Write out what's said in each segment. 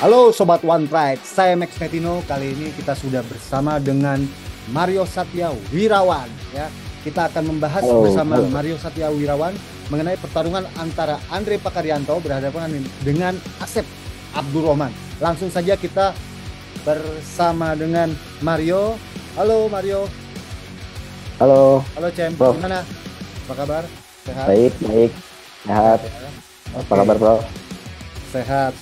Halo Sobat One Pride, saya Max Metino. Kali ini kita sudah bersama dengan Mario Satya Wirawan. Ya, kita akan membahas bersama Mario Satya Wirawan mengenai pertarungan antara Andre Pakarianto berhadapan dengan Asep Abdurrahman. Langsung saja kita bersama dengan Mario. Halo Mario. Halo Cem, bro. gimana? Apa kabar? Sehat? Baik, sehat. Okay. Apa kabar bro? Sehat.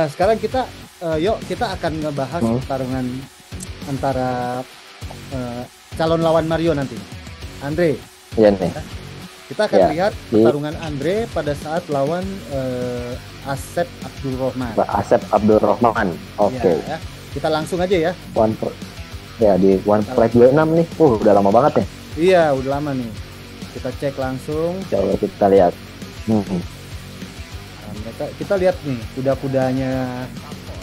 Sekarang kita akan ngebahas pertarungan antara calon lawan Mario nanti, Andre. Iya nih. Kita akan lihat pertarungan Andre pada saat lawan Asep Abdurrahman. Asep Abdurrahman. Oke. Ya. Kita langsung aja ya. Di One Pride 26 nih. Udah lama banget ya. Iya, udah lama nih. Kita cek langsung. Coba kita lihat. Kita lihat nih kuda-kudanya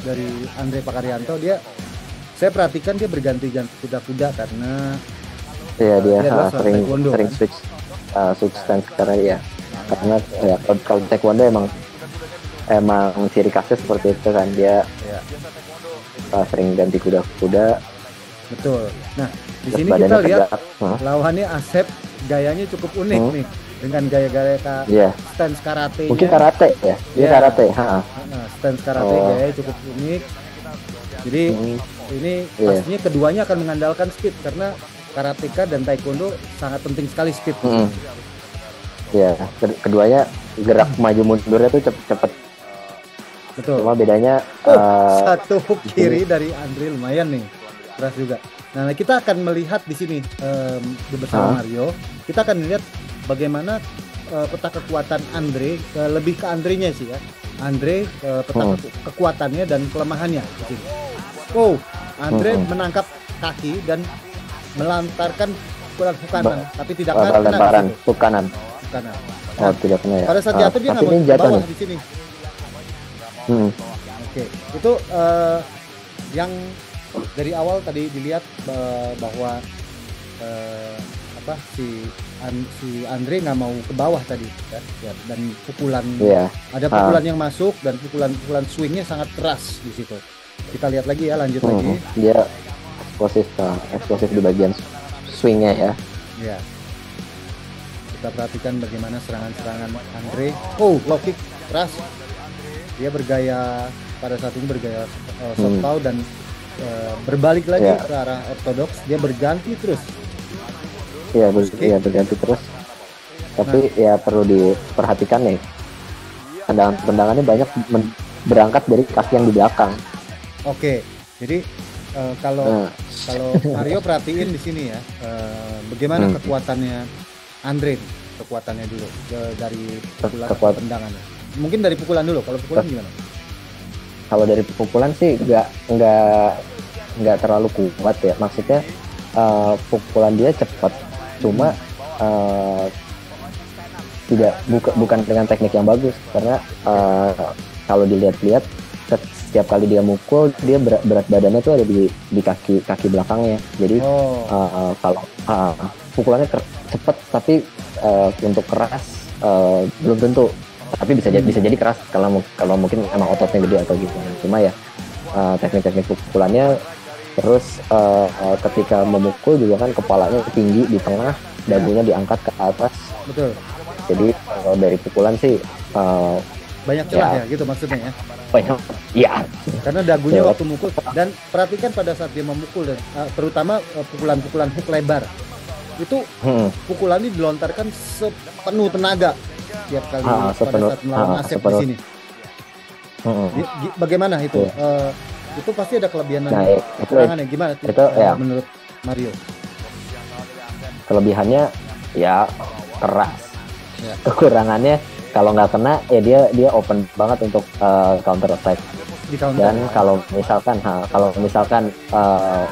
dari Andre Pakarianto. Saya perhatikan dia berganti-ganti kuda-kuda karena dia sering kan? switch stance sekarang ya. Karena ya, kalau taekwondo emang ciri khasnya seperti itu kan, dia sering ganti kuda-kuda. Betul. Nah, di sini kita lihat lawannya Asep, gayanya cukup unik nih, dengan gaya-gaya stance karate. Mungkin karate ya. Dia karate. Stance karate gayanya cukup unik. Jadi ini pastinya keduanya akan mengandalkan speed karena karateka dan taekwondo sangat penting sekali speed. Ya, keduanya gerak maju mundurnya tuh cepet. Betul. Cuma bedanya satu hook kiri dari Andre lumayan nih, keras juga. Nah, kita akan melihat di sini bersama Mario. Kita akan melihat bagaimana peta kekuatan Andre, lebih ke Andre-nya sih ya. Andre peta kekuatannya dan kelemahannya di sini. Andre menangkap kaki dan melantarkan pukulan kanan, tapi tidak kena. Hook kanan. Nah, tidak kena ya. Pada saat jatuh dia nggak mau ke bawah di sini. Oke. Itu yang dari awal tadi dilihat bahwa si Andre nggak mau ke bawah tadi ya, dan pukulan ada pukulan yang masuk dan pukulan swingnya sangat keras di situ. Kita lihat lagi ya, lanjut lagi. Dia eksplosif di bagian swingnya ya. Ya. Kita perhatikan bagaimana serangan-serangan Andre. Low kick keras. Dia bergaya pada saat ini bergaya southpaw dan berbalik lagi ke arah ortodoks. Dia berganti terus. Berganti terus. Tapi perlu diperhatikan nih. Tendangannya banyak berangkat dari kaki yang di belakang. Oke. Jadi kalau Mario perhatiin di sini ya, bagaimana kekuatannya Andre, kekuatannya dulu dari tendangannya. Mungkin dari pukulan dulu. Kalau pukulan gimana? Kalau dari pukulan sih nggak terlalu kuat ya. Maksudnya pukulan dia cepat, cuma bukan dengan teknik yang bagus. Karena kalau dilihat-lihat setiap kali dia mukul, dia berat badannya tuh ada di kaki belakangnya. Jadi kalau pukulannya cepat, tapi untuk keras belum tentu. Tapi bisa jadi keras kalau mungkin emang ototnya gede atau gitu. Cuma ya teknik-teknik pukulannya. Terus ketika memukul juga kan kepalanya tinggi di tengah, dagunya diangkat ke atas. Betul. Jadi kalau dari pukulan sih banyak celah ya gitu maksudnya ya. Banyak. Iya. Karena dagunya waktu mukul, dan perhatikan pada saat dia memukul dan terutama pukulan-pukulan hook lebar. Itu pukulannya dilontarkan sepenuh tenaga tiap kali pada saat melawan Asep di sini. Bagaimana itu? Itu pasti ada kelebihan dan kekurangannya. Gimana itu menurut Mario? Kelebihannya ya keras. Kekurangannya kalau nggak kena ya dia open banget untuk counter attack. Dan kalau misalkan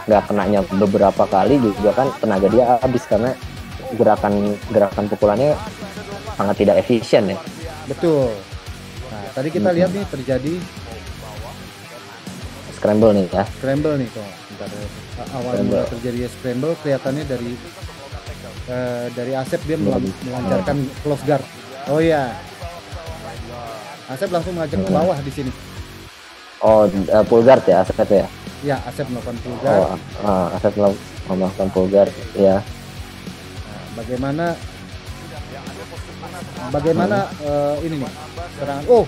nggak kenanya beberapa kali juga kan tenaga dia habis karena gerakan pukulannya sangat tidak efisien ya. Betul. Nah, tadi kita lihat nih terjadi scramble nih ya. Scramble nih kok. Awalnya terjadi scramble, kelihatannya dari Asep dia melancarkan close guard. Asep langsung mengajak ke bawah di sini. Oh, pull guard ya, Asep ya? Ya, Asep melakukan pull guard. Asep melakukan pull guard, ya. Nah, bagaimana ini nih serangan? Oh,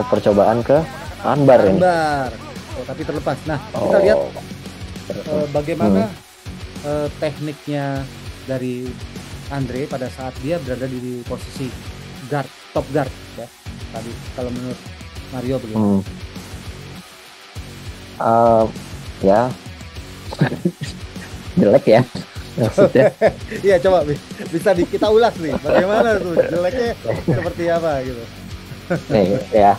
percobaan ke Anbar ini. Oh, tapi terlepas. Nah, kita lihat bagaimana tekniknya dari Andre pada saat dia berada di posisi guard, top guard ya. Tadi kalau menurut Mario begitu. Ya. Jelek ya. Maksudnya. Iya, coba bisa kita ulas nih. Bagaimana tuh jeleknya seperti apa gitu. Nih, ya.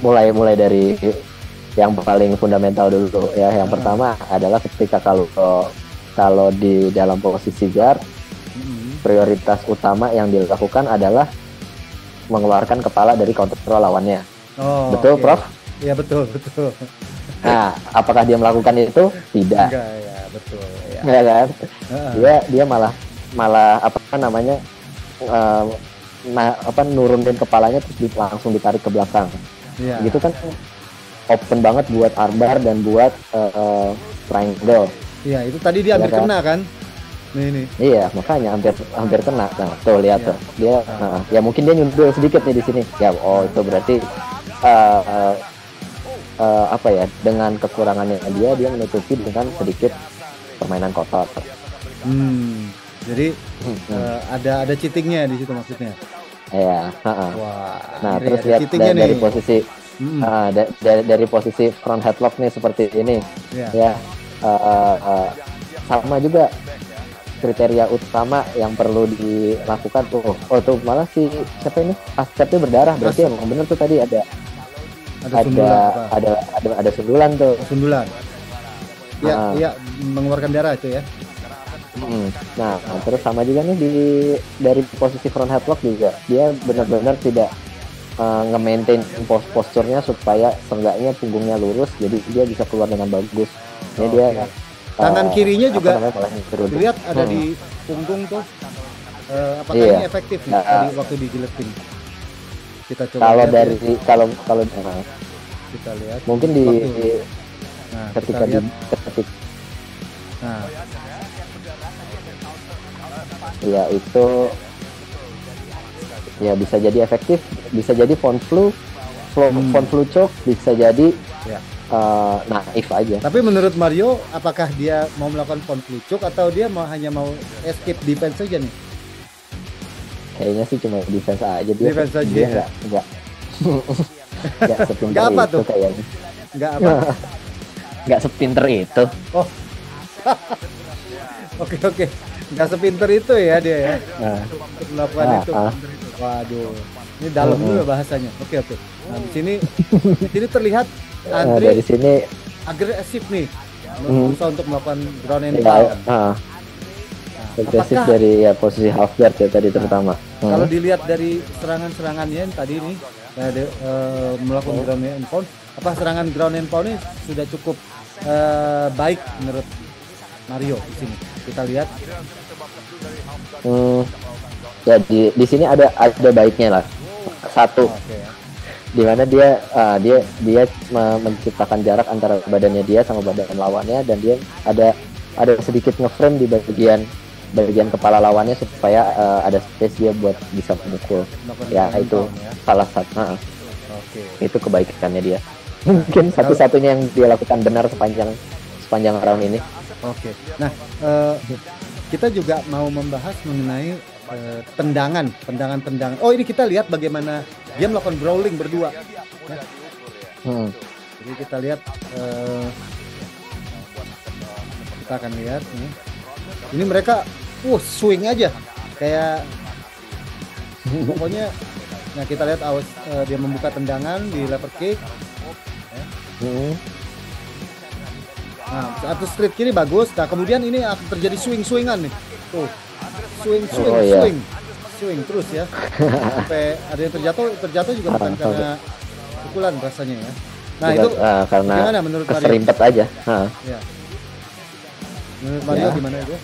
Mulai dari yang paling fundamental dulu ya. Yang pertama adalah ketika kalau di dalam posisi guard, prioritas utama yang dilakukan adalah mengeluarkan kepala dari kontrol lawannya. Oh, betul, okay. Prof? Iya, betul. Nah, apakah dia melakukan itu? Tidak. Enggak, ya, betul. Ya kan? Dia malah apa namanya? Nurunin kepalanya terus langsung ditarik ke belakang. Ya. Gitu kan open banget buat armbar dan buat triangle. Iya, itu tadi dia hampir kena kan? Nih. Iya, makanya hampir kena. Nah, tuh lihat tuh. Dia ya mungkin dia nyundul sedikit nih di sini. Ya, itu berarti apa ya? Dengan kekurangannya dia menutupi dengan sedikit permainan kotor. Jadi ada cheatingnya di situ maksudnya. Iya, Wah. Nah, terus lihat dari posisi dari posisi front headlock nih seperti ini. Ya. Sama juga kriteria utama yang perlu dilakukan tuh. Tuh malah si siapa ini? Asepnya berdarah, berarti emang bener tuh tadi ada sundulan tuh. Sundulan. Iya, mengeluarkan darah itu ya. Nah, terus sama juga nih dari posisi front headlock juga dia benar-benar tidak nge-maintain posturnya supaya seenggaknya punggungnya lurus, jadi dia bisa keluar dengan bagus. Ini dia tangan kirinya juga dilihat ada di punggung tuh. Apakah ini efektif nih waktu dijiletin? Kita coba kalau kita lihat mungkin ketika ya itu ya bisa jadi efektif, bisa jadi front flu choke, bisa jadi naif aja. Tapi menurut Mario, apakah dia mau melakukan front flu choke atau dia hanya mau escape defense aja nih? Kayaknya sih cuma defense aja dia. Defense aja. Dia enggak sepinter apa itu tuh? Kayaknya. Enggak apa? Enggak sepinter itu. Oh. Oke. Enggak sepinter itu ya dia ya. Melakukan itu. Waduh. Ini dalam dulu bahasanya. Oke. Nah, di sini terlihat Andre dari sini agresif nih. Berusaha untuk melakukan ground and pound. Agresif dari posisi half guard ya tadi terutama. Kalau dilihat dari serangan-serangannya tadi nih, melakukan ground and pound, serangan ground and pound ini sudah cukup baik menurut Mario di sini. Kita lihat. Ya di sini ada baiknya lah. Satu. Di mana dia menciptakan jarak antara badannya dia sama badan lawannya, dan dia ada sedikit ngeframe di bagian kepala lawannya supaya ada space dia buat bisa memukul. Ya itu salah satu. Itu kebaikannya dia. Mungkin satu-satunya yang dia lakukan benar sepanjang round ini. Oke. Nah, kita juga mau membahas mengenai tendangan. Oh, ini kita lihat bagaimana dia melakukan brawling berdua. Ya. Jadi kita lihat, kita akan lihat nih. Ini mereka, swing aja, kayak pokoknya. Nah, kita lihat dia membuka tendangan di lever kick. Nah, satu street kiri bagus. Nah, kemudian ini akan terjadi swing-swingan nih. Tuh, swing terus ya. Sampai ada yang terjatuh juga bukan karena pukulan rasanya ya. Nah, itu karena gimana menurut Mario? Keserimpet aja. Ya. Menurut Mario gimana itu?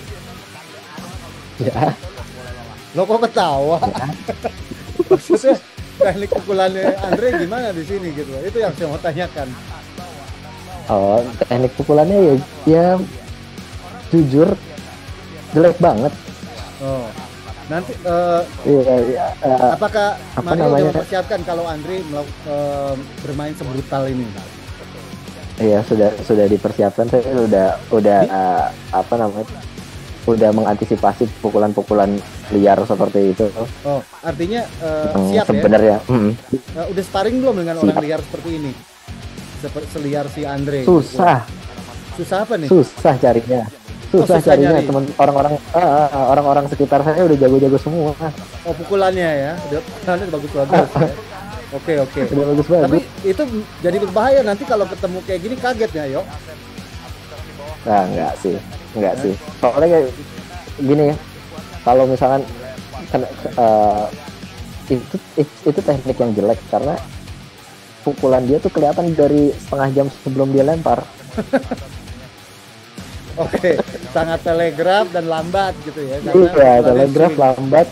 Ya. Lo kok ketawa? teknik pukulannya Andre gimana di sini gitu. Itu yang saya mau tanyakan. Oh, teknik pukulannya ya jujur jelek banget. Oh. Nanti apakah apa Mario namanya? udah mempersiapkan kalau Andre bermain sebrutal ini? Iya, sudah dipersiapkan. Saya udah apa namanya? Udah mengantisipasi pukulan-pukulan liar seperti itu. Oh, artinya siap sebenarnya, ya? Udah sparring belum dengan orang liar seperti ini? Seliar si Andre. Susah. Susah apa nih? Susah carinya. Susah carinya, teman orang-orang sekitar saya udah jago-jago semua. Oh, pukulannya ya, pukulannya bagus-bagus. Ya. Oke. Udah bagus banget. Tapi itu jadi berbahaya nanti kalau ketemu kayak gini kaget ya, Yo? Nah, enggak sih. Soalnya kayak gini ya, kalau misalkan itu teknik yang jelek karena pukulan dia tuh kelihatan dari setengah jam sebelum dia lempar. Oke, sangat telegraf dan lambat gitu ya. Iya, telegraf lambat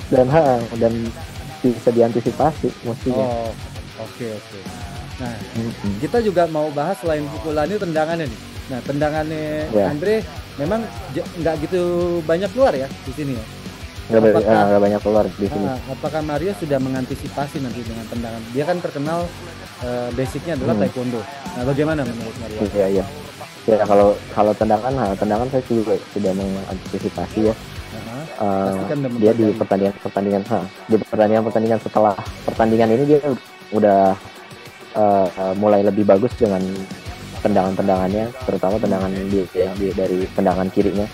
dan bisa diantisipasi mestinya. Oh, oke. Nah, kita juga mau bahas selain pukulannya tendangannya nih. Nah, tendangannya Andre memang nggak gitu banyak keluar ya di sini ya. Nggak banyak keluar di sini. Apakah Mario sudah mengantisipasi nanti dengan tendangan? Dia kan terkenal basicnya adalah taekwondo. Nah, bagaimana menurut Mario? Iya. Ya kalau tendangan saya juga sudah mengantisipasi ya. Dia di pertandingan setelah pertandingan ini dia udah mulai lebih bagus dengan tendangannya, terutama tendangan dari tendangan kirinya.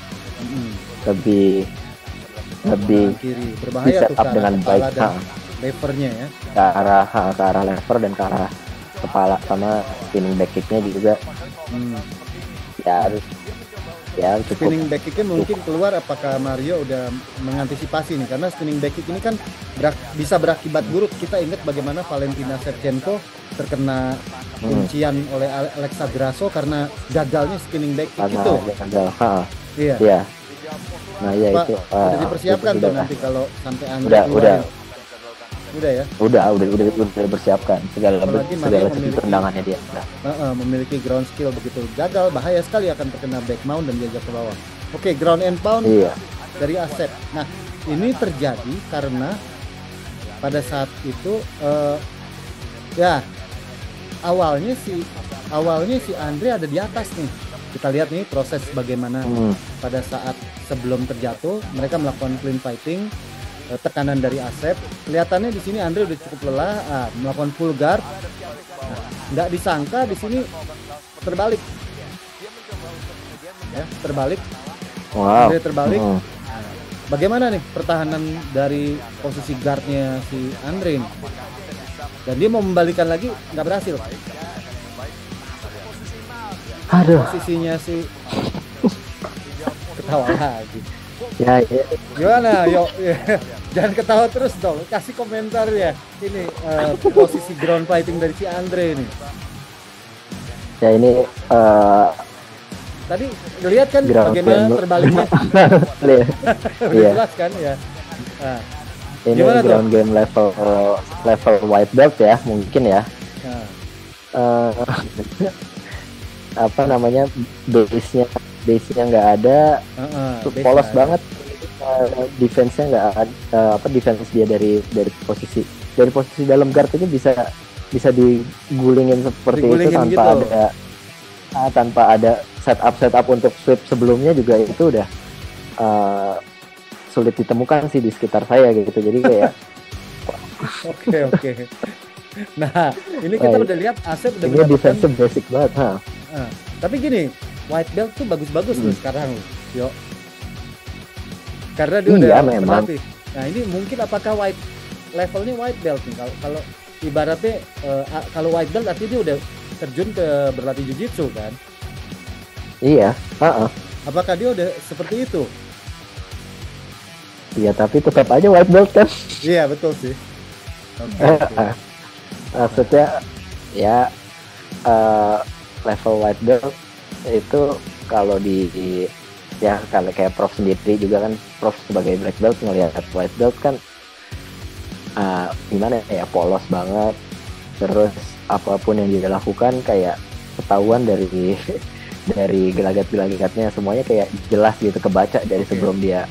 Lebih kiri berbahaya set up dengan baik, levernya ya. Ke arah lever dan ke arah kepala, sama spinning back kicknya juga. Ya cukup. Spinning back kicknya mungkin keluar, apakah Mario udah mengantisipasi nih, karena spinning back kick ini kan bisa berakibat buruk. Kita ingat bagaimana Valentina Shevchenko terkena kuncian oleh Alexa Grasso karena gagalnya spinning back kick itu. Iya. Nah iya itu udah dipersiapkan tuh nanti kalau sampai Andre udah ya. Udah dipersiapkan segala tendangannya dia. Memiliki ground skill begitu. Gagal bahaya sekali, akan terkena back mount dan diajak ke bawah. Oke, ground and pound dari Asep. Nah, ini terjadi karena pada saat itu awalnya si Andre ada di atas nih. Kita lihat nih proses bagaimana pada saat sebelum terjatuh mereka melakukan clean fighting. Tekanan dari Asep, kelihatannya di sini Andre udah cukup lelah, melakukan full guard. Nggak disangka di sini terbalik, ya terbalik. Wow. Andre terbalik. Bagaimana nih pertahanan dari posisi guardnya si Andre ini? Dan dia mau membalikan lagi, nggak berhasil. Aduh. Posisinya si ketawa lagi. Ya. Gimana, yuk? Jangan ketawa terus dong. Kasih komentar ya. Ini posisi ground fighting dari si Andre ini. Ya ini tadi lihat kan bagaimana terbaliknya. Udah jelas kan ya. Nah, ini ground game level white belt ya mungkin ya. Apa namanya, base-nya nggak ada, polos banget. Defense-nya nggak ada, defense dia dari posisi dalam guard ini bisa digulingin seperti itu tanpa ada setup untuk sweep sebelumnya juga. Itu udah sulit ditemukan sih di sekitar saya gitu. Jadi kayak Oke. Nah, ini kita udah lihat Asep udah mendapatkan defensive basic banget, tapi gini, white belt tuh bagus-bagus loh sekarang, yo. Karena dia udah berlatih. Nah, ini mungkin apakah levelnya white belt nih? Kalau ibaratnya kalau white belt artinya dia udah terjun ke berlatih jiu-jitsu kan? Iya, Apakah dia udah seperti itu? Iya, tapi tetap aja white belt kan? Iya, betul sih. Okay. Maksudnya ya level white belt itu kalau kalau kayak prof sendiri juga kan, prof sebagai black belt ngelihat white belt kan gimana ya, polos banget. Terus apapun yang dia lakukan kayak ketahuan dari dari gelagat-gelagatnya, semuanya kayak jelas gitu, kebaca dari sebelum dia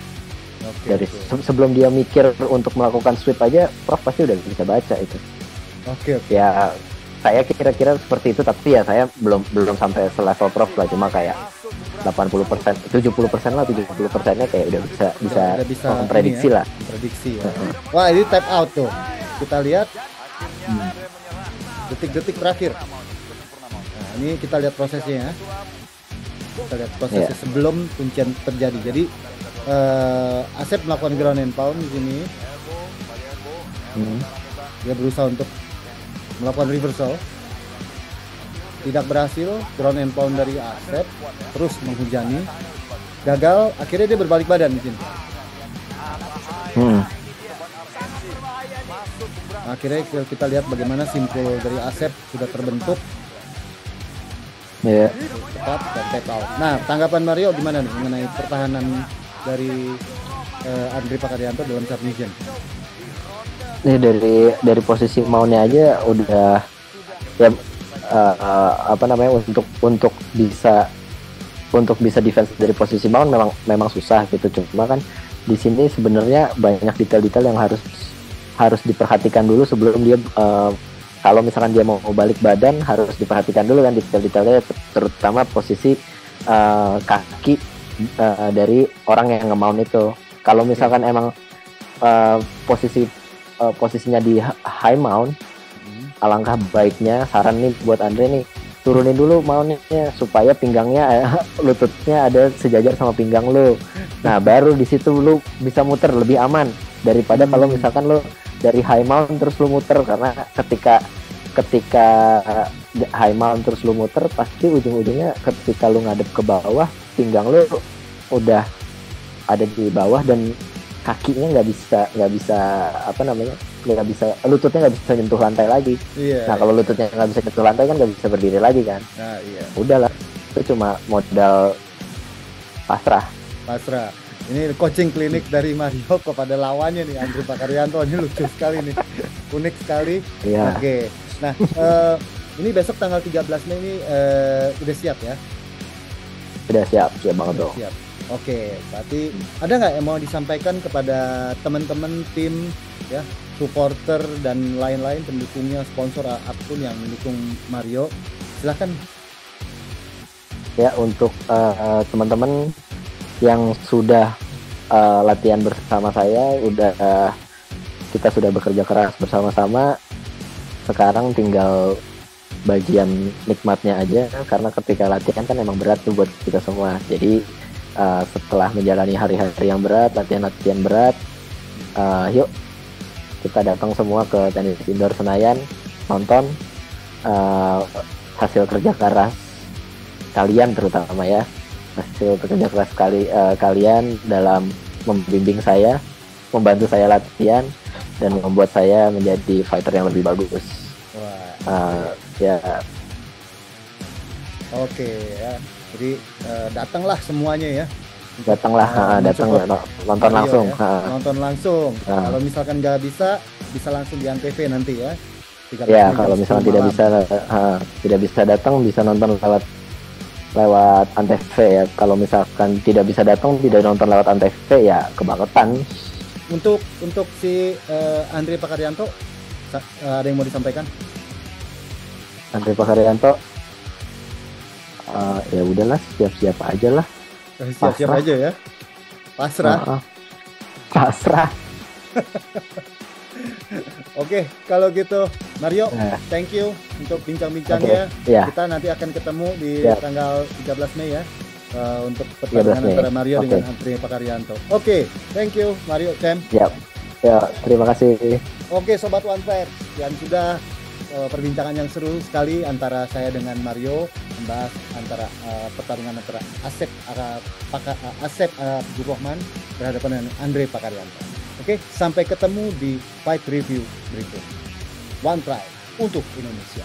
sebelum dia mikir untuk melakukan sweep aja, Prof pasti udah bisa baca itu. Ya saya kira-kira seperti itu, tapi ya saya belum sampai selevel Prof lah, cuma kayak 80%, 70% lah, 70%-nya kayak udah bisa memprediksi lah. Prediksi ya. Wah, ini tap out tuh. Kita lihat detik-detik terakhir. Nah, ini kita lihat prosesnya ya. Kita lihat prosesnya sebelum kuncian terjadi. Jadi Asep melakukan ground and pound di sini. Dia berusaha untuk melakukan reversal. Tidak berhasil, ground and pound dari Asep, terus menghujani. Gagal, akhirnya dia berbalik badan di sini. Akhirnya kita lihat bagaimana simpul dari Asep sudah terbentuk. Tepat dan tap out. Nah, tanggapan Mario gimana nih mengenai pertahanan dari Andri Pakarianto dalam submission? Nih dari posisi mountnya aja udah ya untuk bisa defense dari posisi mount memang susah gitu. Cuma kan di sini sebenarnya banyak detail-detail yang harus diperhatikan dulu sebelum dia kalau misalkan dia mau balik badan, harus diperhatikan dulu kan detail-detailnya, terutama posisi kaki dari orang yang nge-mount itu. Kalau misalkan emang posisinya di high mount, alangkah baiknya saran nih buat Andre nih, turunin dulu mountnya supaya pinggangnya lututnya ada sejajar sama pinggang lo. Nah, baru di situ lu bisa muter lebih aman daripada kalau misalkan lo dari high mount terus lu muter, karena ketika high mount terus lu muter, pasti ujung-ujungnya ketika lu ngadep ke bawah, pinggang lu udah ada di bawah dan kakinya nggak bisa lututnya nggak bisa nyentuh lantai lagi. Nah, kalau lututnya nggak bisa nyentuh lantai kan nggak bisa berdiri lagi kan. Udahlah, itu cuma modal pasrah. Ini coaching klinik dari Mario kepada lawannya nih, Andri Pakarianto. Ini lucu sekali nih, unik sekali. Oke. Nah, ini besok tanggal 13 Mei ini udah siap ya? Udah siap banget dong. Siap. Oke, berarti ada nggak yang mau disampaikan kepada teman-teman tim ya, supporter dan lain-lain, pendukungnya, sponsor apapun yang mendukung Mario? Silahkan. Ya, untuk teman-teman yang sudah latihan bersama saya, kita sudah bekerja keras bersama-sama. Sekarang tinggal bagian nikmatnya aja, karena ketika latihan kan emang berat tuh buat kita semua. Jadi setelah menjalani hari-hari yang berat, latihan berat, yuk kita datang semua ke tenis indoor Senayan, nonton hasil kerja keras kalian, terutama ya hasil kerja keras kalian dalam membimbing saya, membantu saya latihan, dan membuat saya menjadi fighter yang lebih bagus. Oke ya. Jadi datanglah semuanya ya. Datang nonton langsung. Ya. Nonton langsung. Kalau misalkan nggak bisa langsung di Antv nanti ya. Ya, kalau misalkan tidak bisa datang, bisa nonton lewat Antv ya. Kalau misalkan tidak bisa datang, tidak nonton lewat Antv ya kebangetan. Untuk si Andri Pakarianto, ada yang mau disampaikan? Andri Pakarianto, ya udahlah, siap-siap aja lah. Siap-siap aja ya. Pasrah. Pasrah. Oke, kalau gitu Mario, thank you untuk bincang-bincangnya. Kita nanti akan ketemu di tanggal 13 Mei ya, untuk pertandingan antara Mario dengan Andri Pakarianto. Oke, thank you Mario, Cem. Ya, terima kasih. Oke, Sobat One Fight, yang sudah perbincangan yang seru sekali antara saya dengan Mario, membahas antara pertarungan antara Asep Abdurrahman berhadapan dengan Andri Pakarianto. Oke, sampai ketemu di fight review berikut. One Pride untuk Indonesia.